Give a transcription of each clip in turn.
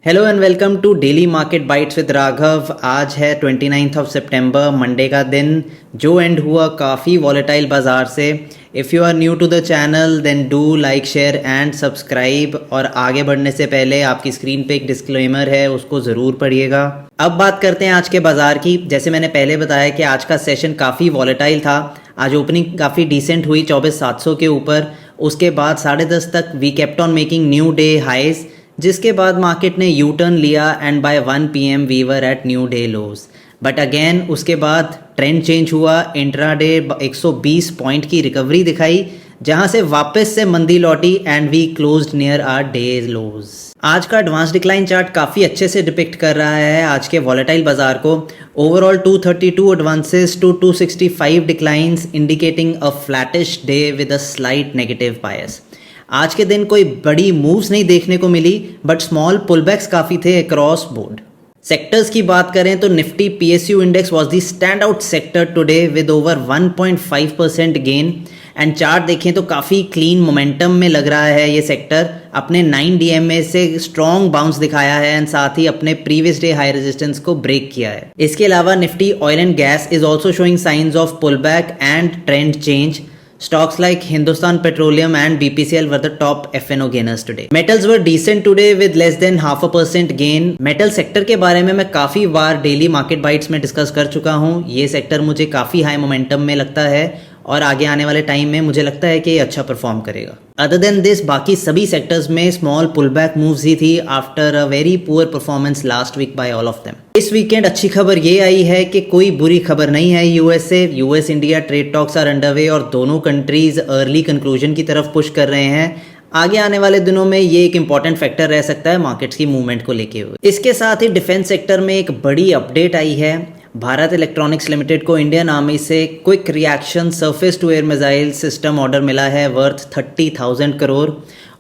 Hello and welcome to Daily market bytes with Raghav. आज है 29 of September, Monday का दिन जो एंड हुआ काफ़ी वॉलेटाइल बाज़ार से। If you are new to the channel then do like share and subscribe. और आगे बढ़ने से पहले आपकी स्क्रीन पे एक डिस्क्लेमर है, उसको ज़रूर पढ़िएगा। अब बात करते हैं आज के बाज़ार की। जैसे मैंने पहले बताया कि आज का सेशन काफ़ी वॉलेटाइल था। आज ओपनिंग काफ़ी डिसेंट हुई 24,700 के ऊपर। उसके बाद 10:30 तक we kept on making new day highs, जिसके बाद मार्केट ने यू टर्न लिया and by 1 PM we were at new day lows. But again उसके बाद ट्रेंड चेंज हुआ। इंट्राडे 120 पॉइंट की रिकवरी दिखाई, जहां से वापस से मंदी लौटी and we closed near our day lows. आज का एडवांस डिक्लाइन चार्ट काफ़ी अच्छे से डिपिक्ट कर रहा है आज के वॉलेटाइल बाजार को। Overall 232 advances to 265 declines, indicating a flattish day with a slight negative bias. आज के दिन कोई बड़ी मूव्स नहीं देखने को मिली, बट स्मॉल पुलबैक्स काफ़ी थे अक्रॉस बोर्ड। सेक्टर्स की बात करें तो Nifty PSU index was the stand out sector today with over 1.5% gain. And chart देखें तो काफ़ी क्लीन मोमेंटम में लग रहा है। ये सेक्टर अपने 9 DMA से स्ट्रॉन्ग बाउंस दिखाया है एंड साथ ही अपने प्रीवियस डे हाई रेजिस्टेंस को ब्रेक किया है। इसके अलावा Nifty oil and gas is also showing science of pullback and trend change. Stocks like Hindustan Petroleum and BPCL were the top FNO gainers today. Metals were decent today with less than 0.5% gain. Metal sector के बारे में मैं काफ़ी बार daily market bytes में discuss कर चुका हूँ। ये सेक्टर मुझे काफ़ी हाई मोमेंटम में लगता है और आगे आने वाले टाइम में मुझे लगता है कि ये अच्छा परफॉर्म करेगा। अदर देन दिस बाकी सभी सेक्टर्स में स्मॉल पुलबैक मूव्स ही थी after a very poor performance last week by all of them. इस वीकेंड अच्छी खबर ये आई है कि कोई बुरी खबर नहीं है। US India trade talks are underway और दोनों कंट्रीज अर्ली कंक्लूजन की तरफ पुश कर रहे हैं। आगे आने वाले दिनों में ये एक इंपॉर्टेंट फैक्टर रह सकता है मार्केट्स की मूवमेंट को लेके हुए। इसके साथ ही डिफेंस सेक्टर में एक बड़ी अपडेट आई है। भारत इलेक्ट्रॉनिक्स लिमिटेड को इंडियन आर्मी से quick reaction surface to air missile system order मिला है वर्थ 30,000 करोड़।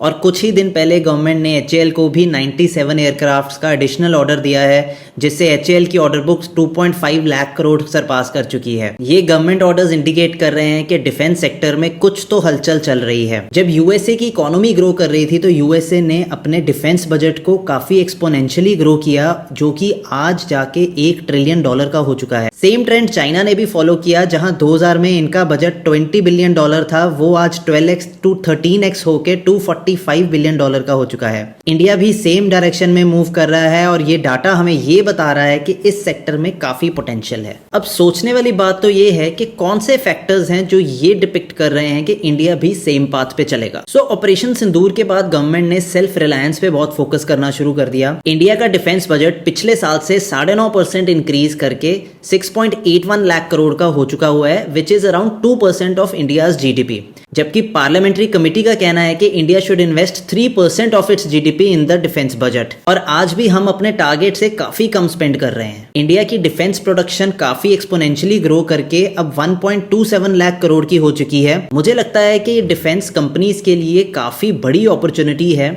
और कुछ ही दिन पहले गवर्नमेंट ने HAL को भी 97 एयरक्राफ्ट्स का एडिशनल ऑर्डर दिया है, जिससे HAL की ऑर्डर बुक्स 2.5 लाख करोड़ सरपास कर चुकी है। ये गवर्नमेंट ऑर्डर्स इंडिकेट कर रहे हैं कि डिफेंस सेक्टर में कुछ तो हलचल चल रही है। जब USA की इकोनॉमी ग्रो कर रही थी तो USA ने अपने डिफेंस बजट को काफी एक्सपोनेंशियली ग्रो किया, जो कि आज जाके $1 ट्रिलियन का हो चुका है। सेम ट्रेंड चाइना ने भी फॉलो किया, जहां 2000 में इनका बजट $20 बिलियन था, वो आज 12x to 13x होके $245 बिलियन का हो चुका है। इंडिया भी सेम डायरेक्शन में मूव कर रहा है और ये डाटा हमें ये बता रहा है कि इस सेक्टर में काफी पोटेंशियल है। अब सोचने वाली बात तो ये है कि कौन से फैक्टर्स हैं जो ये डिपिक्ट कर रहे हैं कि इंडिया भी सेम पाथ पे चलेगा। ऑपरेशन सिंदूर के बाद गवर्नमेंट ने सेल्फ रिलायंस पे बहुत फोकस करना शुरू कर दिया। इंडिया का डिफेंस बजट पिछले साल से 9.5% इंक्रीज करके 6.81 लाख करोड़ का हो चुका हुआ है, which is around 2% of India's GDP। जबकि पार्लियामेंट्री कमेटी का कहना है कि India should invest 3% of its GDP in the defence budget. और आज भी हम अपने टारगेट से काफी कम स्पेंड कर रहे हैं। इंडिया की डिफेंस प्रोडक्शन काफी एक्सपोनेंशियली ग्रो करके अब 1.27 लाख करोड़ की हो चुकी है। मुझे लगता है कि डिफेंस कंपनीज के लिए काफी बड़ी अपॉर्चुनिटी है।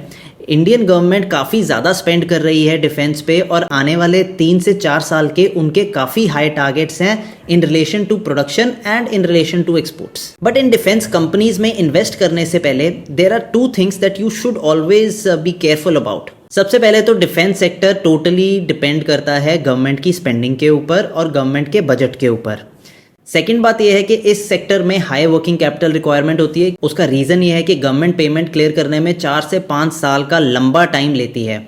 इंडियन गवर्नमेंट काफ़ी ज़्यादा स्पेंड कर रही है डिफेंस पे और आने वाले 3 से 4 साल के उनके काफ़ी हाई टारगेट्स हैं in relation to production and in relation to exports. But in defence companies में इन्वेस्ट करने से पहले there are 2 things that you should always be careful about. सबसे पहले तो डिफेंस सेक्टर टोटली डिपेंड करता है गवर्नमेंट की स्पेंडिंग के ऊपर और गवर्नमेंट के बजट के ऊपर। सेकेंड बात यह है कि इस सेक्टर में हाई वर्किंग कैपिटल रिक्वायरमेंट होती है। उसका रीज़न ये है कि गवर्नमेंट पेमेंट क्लियर करने में 4 से 5 साल का लंबा टाइम लेती है।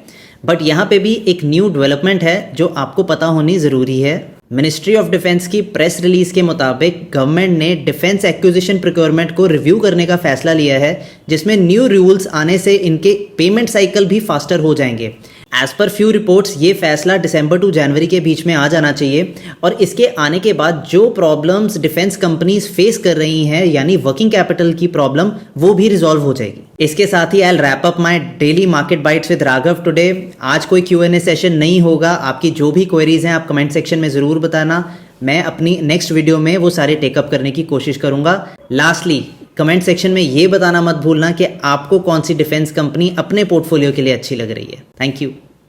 बट यहाँ पे भी एक न्यू डेवलपमेंट है जो आपको पता होनी ज़रूरी है। मिनिस्ट्री ऑफ डिफेंस की प्रेस रिलीज के मुताबिक गवर्नमेंट ने डिफेंस एक्विजिशन प्रोक्योरमेंट को रिव्यू करने का फैसला लिया है, जिसमें न्यू रूल्स आने से इनके पेमेंट साइकिल भी फास्टर हो जाएंगे। एज पर फ्यू रिपोर्ट्स ये फैसला दिसंबर टू जनवरी के बीच में आ जाना चाहिए और इसके आने के बाद जो प्रॉब्लम्स डिफेंस कंपनीज फेस कर रही हैं, यानी वर्किंग कैपिटल की प्रॉब्लम, वो भी रिजॉल्व हो जाएगी। इसके साथ ही I will wrap up my daily market bytes with Raghav today. आज कोई Q&A सेशन नहीं होगा। आपकी जो भी क्वेरीज हैं आप कमेंट सेक्शन में ज़रूर बताना। मैं अपनी नेक्स्ट वीडियो में वो सारे टेकअप करने की कोशिश करूंगा। लास्टली कमेंट सेक्शन में ये बताना मत भूलना कि आपको कौन सी डिफेंस कंपनी अपने पोर्टफोलियो के लिए अच्छी लग रही है। Thank you.